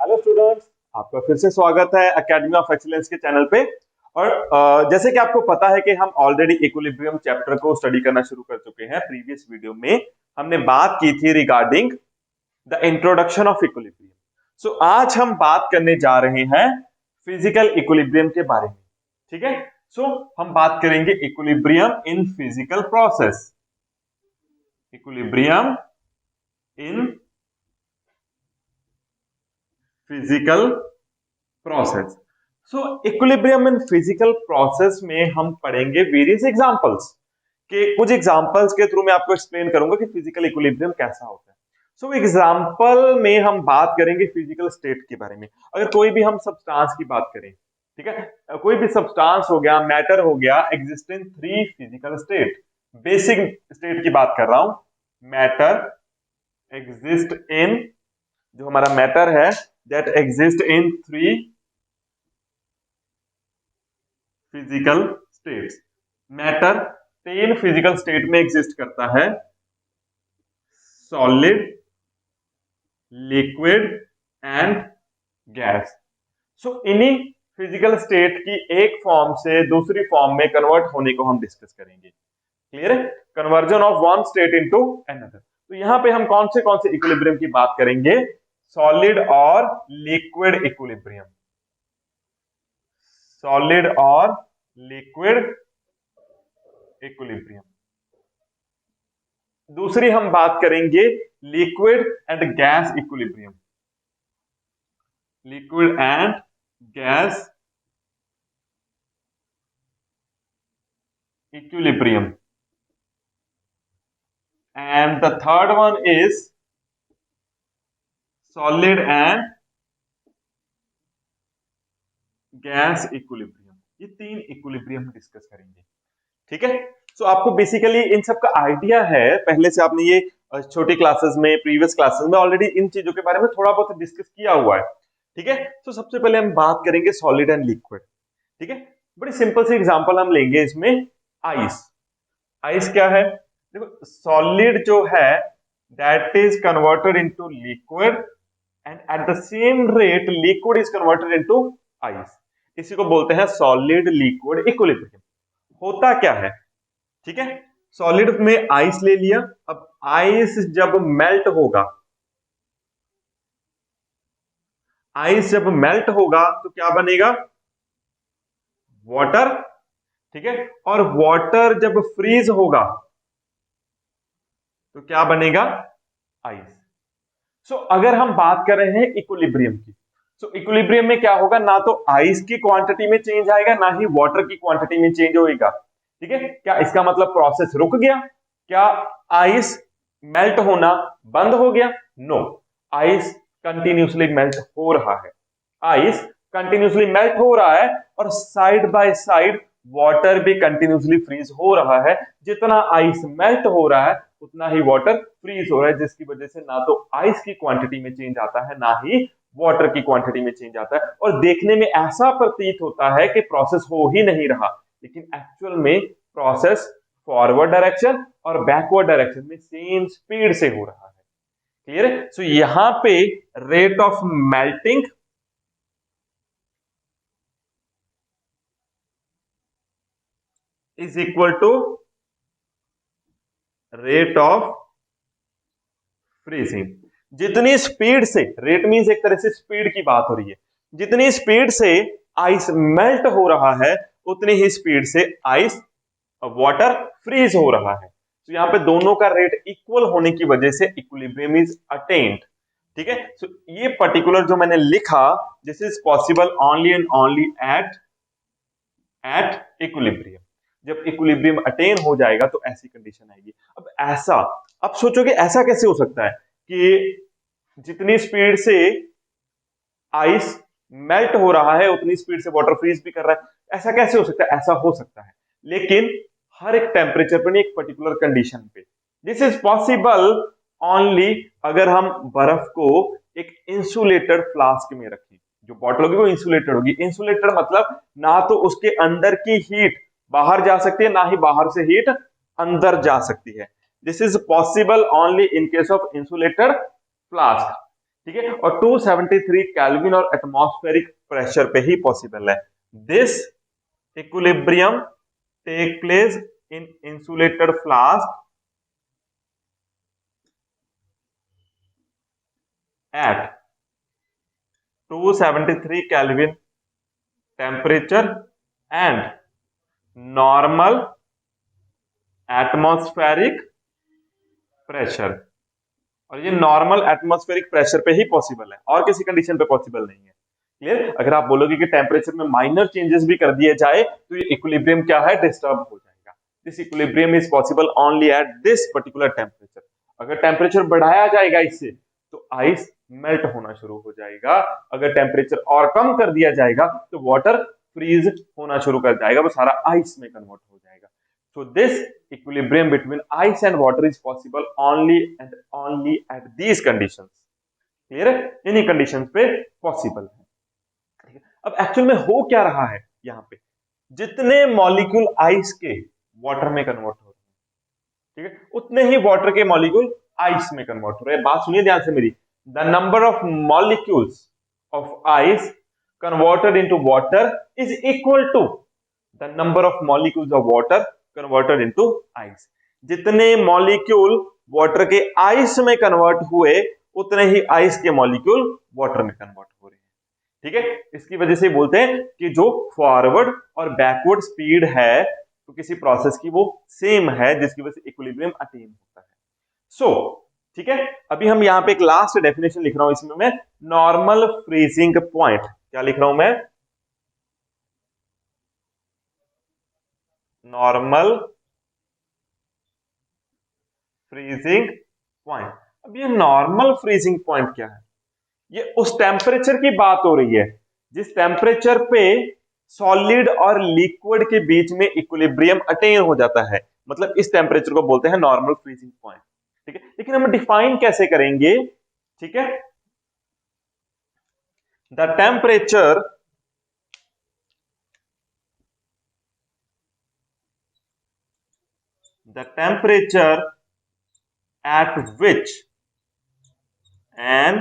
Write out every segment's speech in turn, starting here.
Hello students, आपका फिर से स्वागत है एकेडमी ऑफ एक्सीलेंस के चैनल पे। और जैसे कि आपको पता है कि हम ऑलरेडी इक्विलिब्रियम चैप्टर को स्टडी करना शुरू कर चुके हैं। प्रीवियस वीडियो में हमने बात की थी regarding the introduction of equilibrium. So आज हम बात करने जा रहे हैं फिजिकल इक्विलिब्रियम के बारे में। ठीक है, सो हम बात करेंगे equilibrium in physical process. Equilibrium in physical process. So equilibrium in physical process में हम पढ़ेंगे वेरियस एग्जांपल्स के कुछ एग्जांपल्स के थ्रू मैं आपको एक्सप्लेन करूंगा कि फिजिकल इक्विलिब्रियम कैसा होता है। सो एग्जांपल में हम बात करेंगे फिजिकल स्टेट के बारे में। अगर कोई भी हम सब्सटेंस की बात करें, ठीक है, कोई भी सब्सटेंस हो गया, मैटर हो गया, exist in 3 physical state. Basic state की बात कर रहा हूं। मैटर एग्जिस्ट इन, जो हमारा मैटर है, that exist in 3 physical states। Matter 3 physical state में एग्जिस्ट करता है, सॉलिड, लिक्विड एंड गैस। सो इन्हीं फिजिकल स्टेट की एक फॉर्म से दूसरी फॉर्म में कन्वर्ट होने को हम डिस्कस करेंगे। क्लियर है? Conversion of one state into another. तो यहां पे हम कौन से इक्विलिब्रियम की बात करेंगे? सॉलिड और लिक्विड इक्विलिब्रियम। सॉलिड और लिक्विड इक्विलिब्रियम। दूसरी हम बात करेंगे liquid and gas equilibrium. Liquid and gas equilibrium. And the third one is solid and gas equilibrium. ये 3 इक्विलिब्रियम डिस्कस करेंगे। ठीक है, सो आपको बेसिकली इन सब का आइडिया है, पहले से आपने ये छोटी क्लासेस में, प्रीवियस क्लासेस में ऑलरेडी इन चीजों के बारे में थोड़ा बहुत डिस्कस किया हुआ है। ठीक है, तो सबसे पहले हम बात करेंगे सॉलिड एंड लिक्विड। ठीक है, बड़ी सिंपल सी एग्जांपल हम लेंगे इसमें। आइस। आइस क्या है? देखो, सॉलिड जो है that is converted into liquid and at the same rate liquid is converted into ice. इसी को बोलते हैं सॉलिड लिक्विड इक्विलिब्रियम। होता क्या है? ठीक है, सॉलिड में आइस ले लिया। अब आइस जब मेल्ट होगा, आइस जब मेल्ट होगा तो क्या बनेगा? वाटर। ठीक है, और वाटर जब फ्रीज होगा तो क्या बनेगा? आइस। सो अगर हम बात कर रहे हैं इक्विलिब्रियम की, सो इक्विलिब्रियम में क्या होगा? ना तो आइस की क्वांटिटी में चेंज आएगा, ना ही वाटर की क्वांटिटी में चेंज होएगा। ठीक है, क्या इसका मतलब प्रोसेस रुक गया? क्या आइस मेल्ट होना बंद हो गया? नो, आइस कंटिन्यूसली मेल्ट हो रहा है। आइस कंटिन्यूसली मेल्ट हो रहा है और साइड बाय साइड वाटर भी कंटिन्यूसली फ्रीज हो रहा है। जितना आइस मेल्ट हो रहा है उतना ही वाटर फ्रीज हो रहा है, जिसकी वजह से ना तो आइस की क्वांटिटी में चेंज आता है, ना ही वाटर की क्वांटिटी में चेंज आता है। और देखने में ऐसा प्रतीत होता है कि प्रोसेस हो ही नहीं रहा, लेकिन एक्चुअल में प्रोसेस फॉरवर्ड डायरेक्शन और बैकवर्ड डायरेक्शन में सेम स्पीड से हो रहा है। क्लियर है? सो यहां पे rate of melting is equal to rate of freezing. जितनी स्पीड से, रेट मींस एक तरह से स्पीड की बात हो रही है, जितनी स्पीड से आइस मेल्ट हो रहा है उतनी ही स्पीड से आइस वाटर फ्रीज हो रहा है। तो यहां पे दोनों का रेट इक्वल होने की वजह से इक्विलिब्रियम इज अटेन्ड। ठीक है, सो ये पर्टिकुलर जो मैंने लिखा, this is possible only and only at equilibrium. जब इक्विलिब्रियम अटेन हो जाएगा तो ऐसी कंडीशन आएगी। अब ऐसा, अब सोचोगे ऐसा कैसे हो सकता है कि जितनी स्पीड से आइस मेल्ट हो रहा है उतनी स्पीड से वाटर फ्रीज भी कर रहा है? ऐसा कैसे हो सकता है? ऐसा हो सकता है, लेकिन हर एक टेम्परेचर पर नहीं, एक पर्टिकुलर कंडीशन पे। दिस इज पॉसिबल ओनली अगर हम बर्फ को एक इंसुलेटेड फ्लास्क में रखें। जो बॉटल होगी वो इंसुलेटेड होगी। इंसुलेटेड मतलब ना तो उसके अंदर की हीट बाहर जा सकती है, ना ही बाहर से हीट अंदर जा सकती है। This is possible only in case of insulated flask. ठीक है, और 273 केल्विन और एटमॉस्फेरिक प्रेशर पे ही पॉसिबल है। This equilibrium take place in insulated flask at 273 Kelvin temperature and normal atmospheric pressure। और ये नॉर्मल एटमॉस्फेरिक प्रेशर पे ही पॉसिबल है, और किसी कंडीशन पे पॉसिबल नहीं है। क्लियर? अगर आप बोलोगे कि टेम्परेचर में माइनर चेंजेस भी कर दिए जाए तो ये इक्विलिब्रियम क्या है, डिस्टर्ब हो जाएगा। This equilibrium is possible only at this particular temperature. अगर टेम्परेचर बढ़ाया जाएगा इससे तो आइस मेल्ट होना शुरू हो जाएगा, अगर टेम्परेचर और कम कर दिया जाएगा तो वाटर फ्रीज होना शुरू कर जाएगा, वो सारा आइस में कन्वर्ट हो जाएगा। So this equilibrium between ice and water is possible only and only at these conditions। Clear है? इन्हीं कंडीशंस पे पॉसिबल है। अब एक्चुअल में हो क्या रहा है यहाँ पे, जितने मॉलिक्यूल आइस के वाटर में कन्वर्ट हो रहे हैं, ठीक है, उतने ही वाटर के मॉलिक्यूल आइस में कन्वर्ट हो रहे हैं। बात सुनिए ध्यान से मेरी, the number of molecules of ice converted into water is equal to the number of molecules of water converted into ice. जितने मॉलिक्यूल वाटर के आइस में कन्वर्ट हुए उतने ही आइस के मॉलिक्यूल वाटर में कन्वर्ट हो रहे हैं। ठीक है, इसकी वजह से बोलते हैं कि जो फॉरवर्ड और बैकवर्ड स्पीड है तो किसी प्रोसेस की वो सेम है, जिसकी वजह से इक्विलिब्रियम अटेन होता है। सो ठीक है, अभी हम यहाँ पे एक लास्ट डेफिनेशन लिख रहा हूं इसमें मैं, नॉर्मल फ्रीजिंग पॉइंट। क्या लिख रहा हूं मैं? Normal freezing point. अब ये नॉर्मल फ्रीजिंग पॉइंट क्या है? ये उस टेम्परेचर की बात हो रही है जिस टेम्परेचर पे सॉलिड और लिक्विड के बीच में इक्विलिब्रियम अटेन हो जाता है, मतलब इस टेम्परेचर को बोलते हैं नॉर्मल फ्रीजिंग पॉइंट। ठीक है, लेकिन हम डिफाइन कैसे करेंगे? ठीक है, the temperature at which an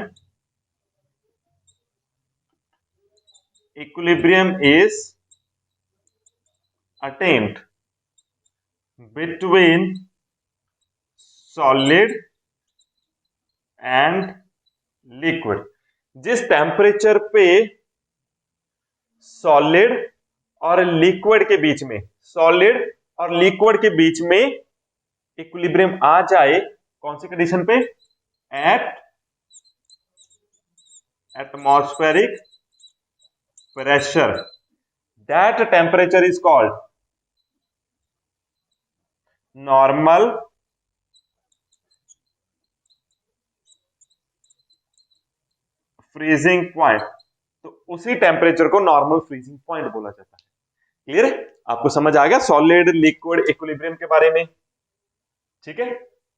equilibrium is attained between solid and liquid। जिस टेम्परेचर पे सॉलिड और लिक्विड के बीच में, सॉलिड और लिक्विड के बीच में इक्विलिब्रियम आ जाए, कौन सी कंडीशन पे? At atmospheric pressure, that temperature is called normal freezing point. तो उसी टेम्परेचर को नॉर्मल फ्रीजिंग पॉइंट बोला जाता है। क्लियर है? आपको समझ आ गया सॉलिड लिक्विड इक्विलिब्रियम के बारे में? ठीक है,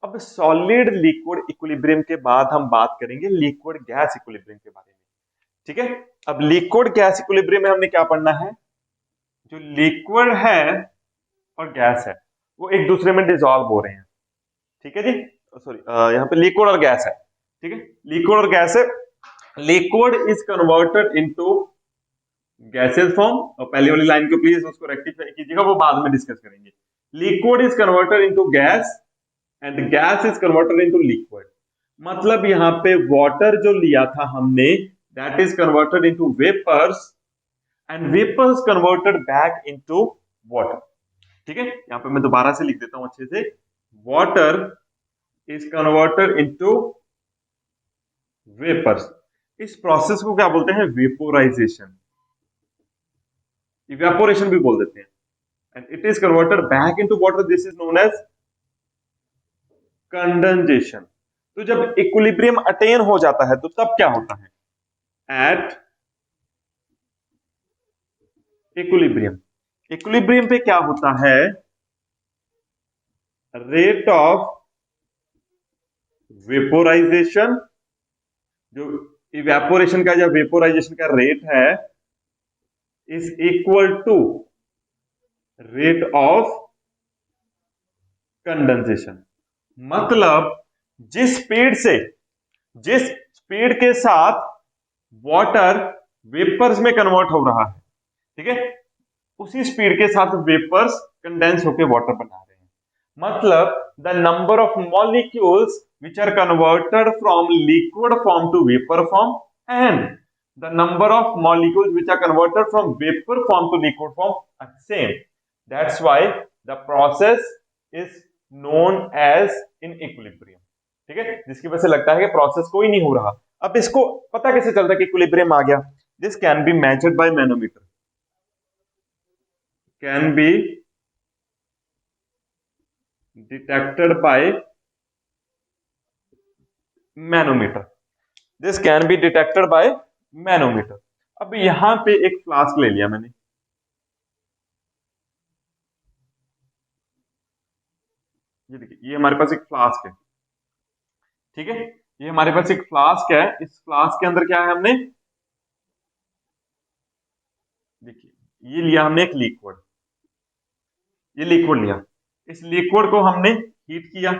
अब सॉलिड लिक्विड इक्विलिब्रियम के बाद हम बात करेंगे लिक्विड गैस इक्विलिब्रियम के बारे में। ठीक है, अब लिक्विड गैस इक्विलिब्रियम में हमने क्या पढ़ना है? जो लिक्विड है और गैस है वो एक दूसरे में डिसॉल्व हो रहे हैं। ठीक है जी, सॉरी यहाँ पे लिक्विड और गैस है। ठीक है, लिक्विड और गैस है। Liquid is converted into gases form, और पहली वाली लाइन को प्लीज उसको रेक्टिफाई कीजिएगा, वो बाद में डिस्कस करेंगे। Liquid is converted into gas and gas is converted into liquid. मतलब यहाँ पे वाटर जो लिया था हमने, that is converted into vapours and vapours converted back into water. ठीक है, यहाँ पे मैं दोबारा से लिख देता हूं अच्छे से, water is converted into vapours. इस प्रोसेस को क्या बोलते हैं? वेपोराइजेशन, इवेपोरेशन भी बोल देते हैं। And it is converted back into water, this is known as condensation. तो जब इक्विलिब्रियम अटेन हो जाता है तो तब क्या होता है? एट इक्विलिब्रियम, इक्विलिब्रियम पे क्या होता है? रेट ऑफ वेपोराइजेशन, जो इवेपोरेशन का या वेपोराइजेशन का रेट है, is equal to rate of condensation. मतलब जिस स्पीड से, जिस स्पीड के साथ वाटर वेपर्स में कन्वर्ट हो रहा है, ठीक है, उसी स्पीड के साथ वेपर्स कंडेंस होकर वाटर बना रहे हैं। मतलब the number of molecules which are converted from liquid form to vapour form and the number of molecules which are converted from vapor form to liquid form are same. That's why the process is known as in equilibrium. ठीक है, जिसकी वजह से लगता है कि process कोई नहीं हो रहा। अब इसको पता कैसे चलता है कि इक्विलिब्रियम आ गया? This can be measured by manometer, can be detected by manometer, this can be detected by manometer. अब यहां पे एक फ्लास्क ले लिया मैंने, ये देखिए, ये हमारे पास एक फ्लास्क है, ठीक है, ये हमारे पास एक फ्लास्क है। इस फ्लास्क के अंदर क्या है, हमने देखिए ये लिया हमने एक लिक्विड, ये लिक्विड लिया, इस लिक्विड को हमने हीट किया,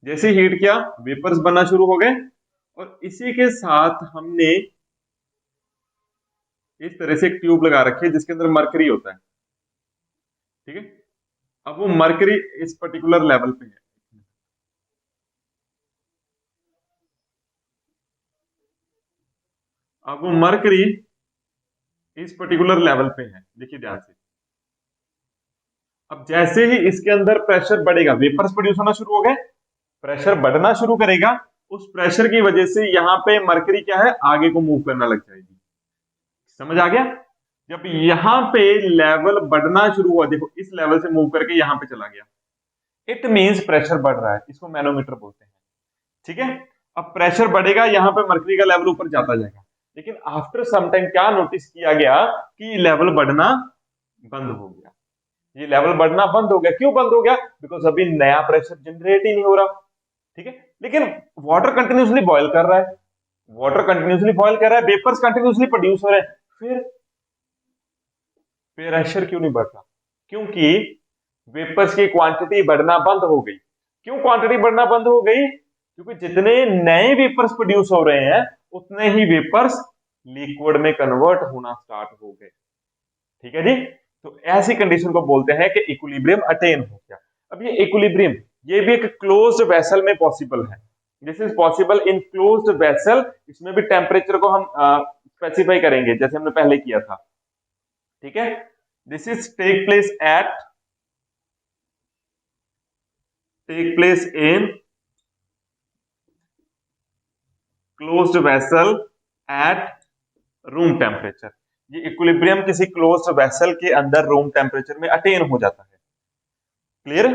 जैसे हीट किया वेपर्स बनना शुरू हो गए और इसी के साथ हमने इस तरह से एक ट्यूब लगा रखी है जिसके अंदर मरकरी होता है, ठीक है। अब वो मरकरी इस पर्टिकुलर लेवल पे है, अब वो मरकरी इस पर्टिकुलर लेवल पे है, देखिए ध्यान से। अब जैसे ही इसके अंदर प्रेशर बढ़ेगा, वेपर्स प्रोड्यूस होना शुरू हो गए, प्रेशर बढ़ना शुरू करेगा, उस प्रेशर की वजह से यहां पे मरकरी क्या है, आगे को मूव करना लग जाएगी। समझ आ गया? जब यहां पे लेवल बढ़ना शुरू हुआ, देखो इस लेवल से मूव करके यहां पे चला गया, इट मींस प्रेशर बढ़ रहा है, इसको मैनोमीटर बोलते हैं, ठीक है। अब प्रेशर बढ़ेगा, यहां पे मरकरी का लेवल ऊपर जाता जाएगा, लेकिन आफ्टर सम टाइम क्या नोटिस किया गया कि लेवल बढ़ना बंद हो गया, ये लेवल बढ़ना बंद हो गया। क्यों बंद हो गया? बिकॉज अभी नया प्रेशर जनरेट ही नहीं हो रहा, ठीक है। लेकिन वाटर कंटिन्यूसली बॉयल कर रहा है, वाटर कंटिन्यूसली बॉयल कर रहा है, वेपर्स कंटिन्यूसली प्रोड्यूस हो रहे हैं, फिर प्रेशर क्यों नहीं बढ़ रहा? क्योंकि वेपर्स की क्वांटिटी बढ़ना बंद हो गई। क्यों क्वांटिटी बढ़ना बंद हो गई? क्योंकि जितने नए वेपर्स प्रोड्यूस हो रहे हैं उतने ही वेपर्स लिक्विड में कन्वर्ट होना स्टार्ट हो गए, ठीक है जी। तो ऐसी कंडीशन को बोलते हैं कि इक्विलिब्रियम अटेन हो गया। अब ये इक्विलिब्रियम, ये भी एक क्लोज्ड वेसल में पॉसिबल है, this is possible in closed vessel. इसमें भी टेम्परेचर को हम स्पेसिफाई करेंगे जैसे हमने पहले किया था, ठीक है। This is take place in closed vessel at room temperature. ये इक्विलिब्रियम किसी क्लोज्ड वेसल के अंदर रूम टेम्परेचर में अटेन हो जाता है। क्लियर?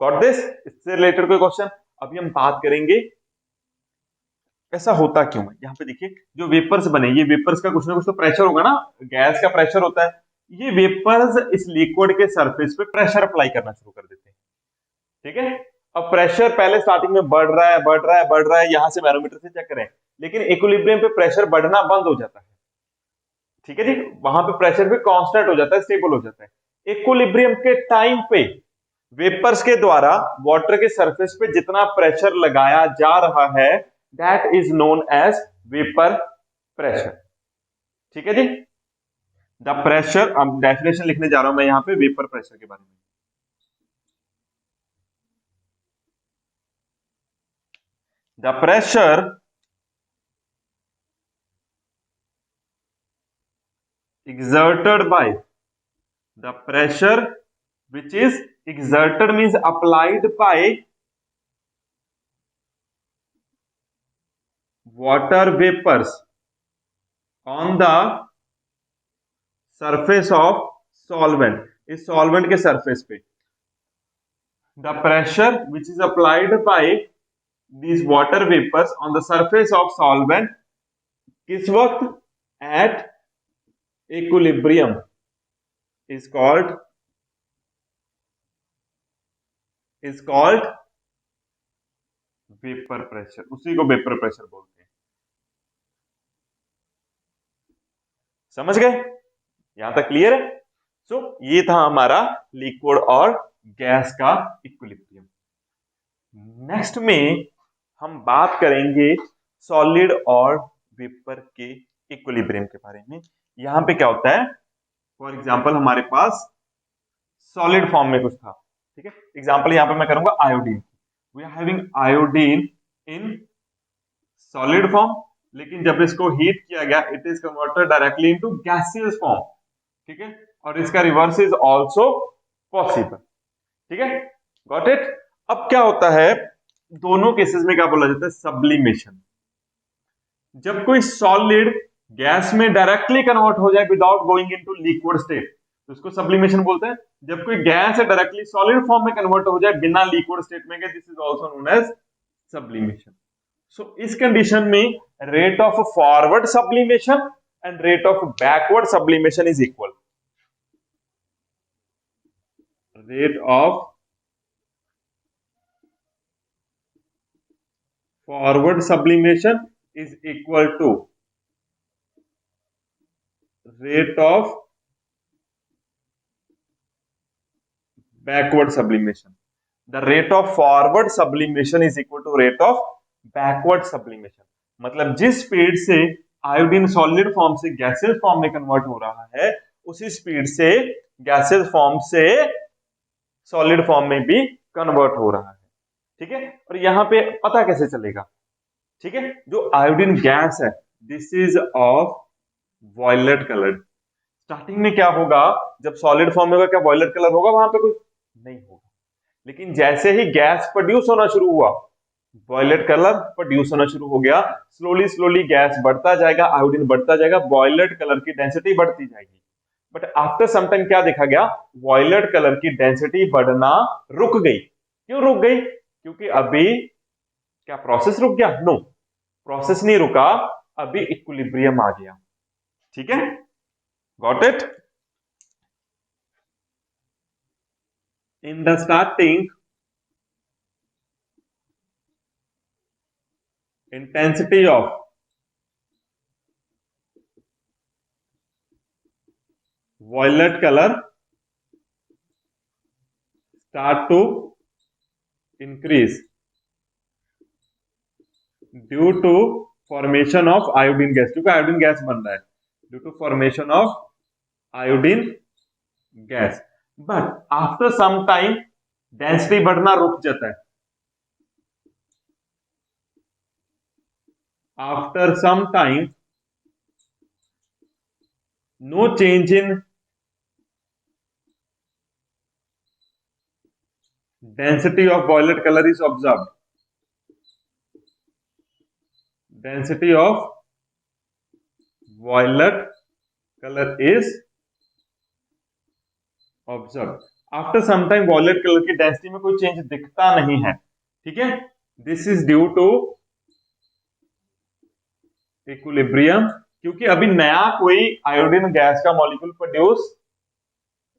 Got this? इससे रिलेटेड कोई क्वेश्चन? अभी हम बात करेंगे ऐसा होता क्यों है। यहाँ पे देखिए जो वेपर्स बने, ये वेपर्स का कुछ ना कुछ तो प्रेशर होगा ना, गैस का प्रेशर होता है, ये वेपर्स इस लिक्विड के सरफेस पे प्रेशर अप्लाई करना शुरू कर देते हैं, ठीक है। अब प्रेशर पहले स्टार्टिंग में बढ़ रहा है, बढ़ रहा है, बढ़ रहा है, यहां से मैनोमीटर से चेक करें, लेकिन इक्विलिब्रियम पे प्रेशर बढ़ना बंद हो जाता है, ठीक है जी। वहां पे प्रेशर भी कांस्टेंट हो जाता है, स्टेबल हो जाता है। इक्विलिब्रियम के टाइम पे वेपर्स के द्वारा वाटर के सरफेस पे जितना प्रेशर लगाया जा रहा है that is known as vapour pressure, ठीक है जी। द प्रेशर, अब डेफिनेशन लिखने जा रहा हूं मैं यहां पे वेपर प्रेशर के बारे में। The pressure exerted by, the pressure which is exerted means applied by water vapors on the surface of solvent, इस solvent के surface पे, the pressure which is applied by these water vapors on the surface of solvent किस वक्त? at equilibrium is called vapour pressure, उसी को vapour pressure बोलते हैं। समझ गए? यहां तक क्लियर है? सो ये था हमारा लिक्विड और गैस का इक्विलिब्रियम। नेक्स्ट में हम बात करेंगे सॉलिड और वेपर के इक्विलिब्रियम के बारे में। यहां पे क्या होता है, फॉर एग्जांपल हमारे पास सॉलिड फॉर्म में कुछ था, ठीक है। एग्जांपल यहां पे मैं करूंगा iodine. We are having iodine in solid form, लेकिन जब इसको हीट किया गया it is converted directly into gaseous form, ठीक है। और इसका रिवर्स इज आल्सो पॉसिबल, ठीक है, गॉट इट। अब क्या होता है, दोनों केसेस में क्या बोला जाता है, सब्लिमेशन। जब कोई सॉलिड गैस में डायरेक्टली कन्वर्ट हो जाए without going into liquid state तो उसको सब्लिमेशन बोलते हैं। जब कोई गैस है डायरेक्टली सॉलिड फॉर्म में कन्वर्ट हो जाए बिना लिक्विड स्टेट में, this is also known as sublimation. So इस कंडीशन में rate of forward sublimation and rate of backward sublimation is equal. Rate of forward sublimation is equal to rate of backward sublimation. The rate of forward sublimation is equal to rate of backward sublimation. मतलब जिस speed से iodine solid form से gaseous form में convert हो रहा है उसी speed से गैसियस फॉर्म से सॉलिड फॉर्म में भी कन्वर्ट हो रहा है, ठीक है। और यहां पे पता कैसे चलेगा, ठीक है, जो आयोडीन गैस है this is of violet colour. Starting में क्या होगा, जब सॉलिड फॉर्म में होगा क्या वॉयलेट कलर होगा, वहां पे कुछ नहीं होगा, लेकिन जैसे ही गैस प्रोड्यूस होना शुरू हुआ वॉयलेट कलर प्रोड्यूस होना शुरू हो गया। स्लोली स्लोली गैस बढ़ता जाएगा, आयोडीन बढ़ता जाएगा, वॉयलेट कलर की डेंसिटी बढ़ती जाएगी। बट आफ्टर सम टाइम क्या देखा गया, वॉयलेट कलर की डेंसिटी बढ़ना रुक गई। क्यों रुक गई, क्योंकि अभी क्या प्रोसेस रुक गया, नो, प्रोसेस नहीं रुका, अभी इक्विलिब्रियम आ गया, ठीक है, got it. In the starting intensity of violet color start to increase due to formation of iodine gas, क्योंकि आयोडीन गैस बन रहा है due to formation of iodine gas. But after some time density बढ़ना रुक जाता है। After some time no change in density of violet color is observed. Density of violet color is observed. After some time violet color की density में कोई change दिखता नहीं है, ठीक है। This is due to equilibrium, क्योंकि अभी नया कोई आयोडीन गैस का मॉलिक्यूल प्रोड्यूस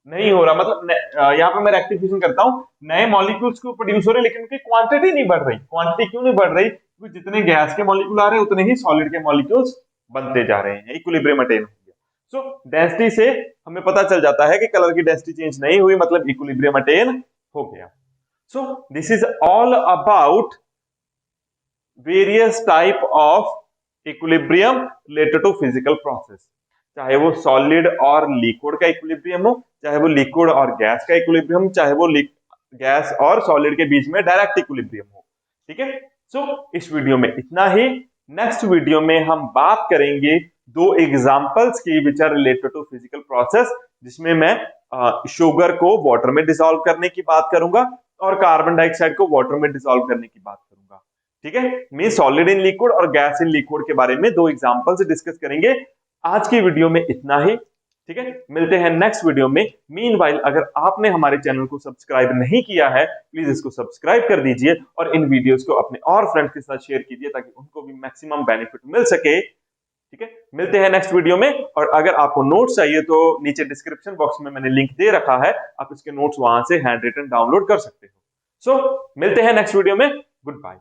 नहीं हो रहा। मतलब यहाँ पे मैं रेक्टिफिकेशन करता हूं, नए मॉलिक्यूल्स को प्रोड्यूस हो रहे लेकिन उनकी क्वांटिटी नहीं बढ़ रही। क्वांटिटी क्यों नहीं बढ़ रही, क्योंकि जितने गैस के मॉलिक्यूल आ रहे हैं उतने ही सॉलिड के मॉलिक्यूल्स बनते जा रहे हैं, इक्विलिब्रियम अटेन हो गया। सो डेंसिटी से हमें पता चल जाता है कि कलर की डेंसिटी चेंज नहीं हुई, मतलब इक्विलिब्रियम अटेन हो गया। So this is all about various type of equilibrium related to physical process, चाहे वो सॉलिड और लिक्विड का इक्विलिब्रियम हो, चाहे वो लिक्विड और गैस का इक्विलिब्रियम, चाहे वो गैस और सॉलिड के बीच में डायरेक्ट इक्विलिब्रियम हो, ठीक है। सो इस वीडियो में इतना ही। नेक्स्ट वीडियो में हम बात करेंगे दो एग्जांपल्स की which are related to physical process, जिसमें मैं शुगर को वाटर में डिसॉल्व करने की बात करूंगा और कार्बन डाइऑक्साइड को वाटर में डिसॉल्व करने की बात करूंगा, ठीक है। मैं सॉलिड इन लिक्विड और गैस इन लिक्विड के बारे में दो एग्जांपल्स डिस्कस करेंगे। आज की वीडियो में इतना ही, ठीक है। मिलते हैं नेक्स्ट वीडियो में। मीनवाइल अगर आपने हमारे चैनल को सब्सक्राइब नहीं किया है प्लीज इसको सब्सक्राइब कर दीजिए और इन वीडियोस को अपने और फ्रेंड्स के साथ शेयर कीजिए ताकि उनको भी मैक्सिमम बेनिफिट मिल सके, ठीक है। मिलते हैं नेक्स्ट वीडियो में। और अगर आपको नोट्स चाहिए तो नीचे डिस्क्रिप्शन बॉक्स में मैंने लिंक दे रखा है, आप इसके नोट्स वहां से हैंड रिटन डाउनलोड कर सकते हो। सो मिलते हैं नेक्स्ट वीडियो में। Good bye.